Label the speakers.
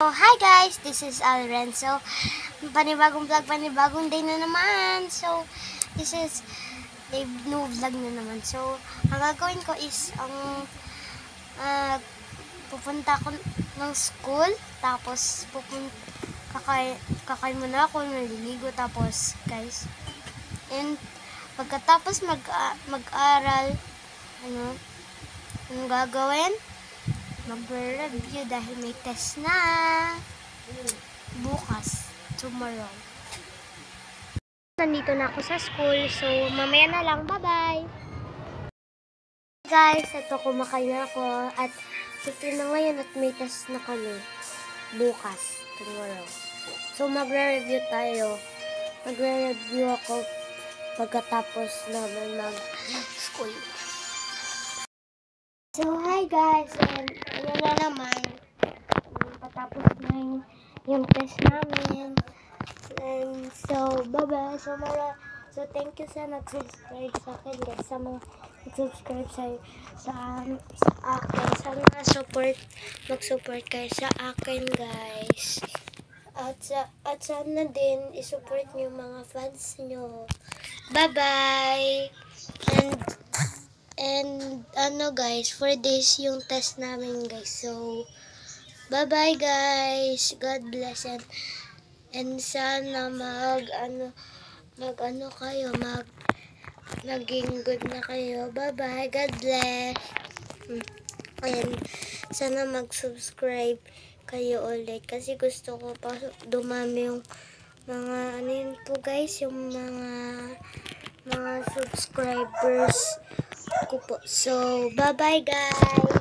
Speaker 1: So, hi guys! This is Alren. So, panibagong vlog, panibagong day na naman. So, this is day new vlog na naman. So, ang gagawin ko is pupunta ako ng school. Tapos, kakain muna ako, naliligo. Tapos, guys, and pagkatapos mag-aral, anong gagawin? Mag-review dahil may test na bukas, tomorrow. Nandito na ako sa school, so mamaya na lang. Bye-bye! Guys, ito kumakain na ako at 15 na ngayon at may test na kami bukas, tomorrow. So magre-review tayo. Magre-review ako pagkatapos naman mag-school. So, hi guys, and ano na naman, patapos na yung test namin, and so, bye-bye, so thank you sa nag-subscribe sa akin guys, sa mga nag-subscribe sa akin, sana mag-support kayo sa akin guys, at sana din isupport niyo mga fans niyo, bye-bye, and guys, 4 days yung test namin guys. So, bye-bye guys. God bless and sana naging good na kayo. Bye-bye. God bless. And sana mag-subscribe kayo ulit kasi gusto ko pa dumami yung mga yun po guys, yung mga subscribers ko po. So, bye-bye guys!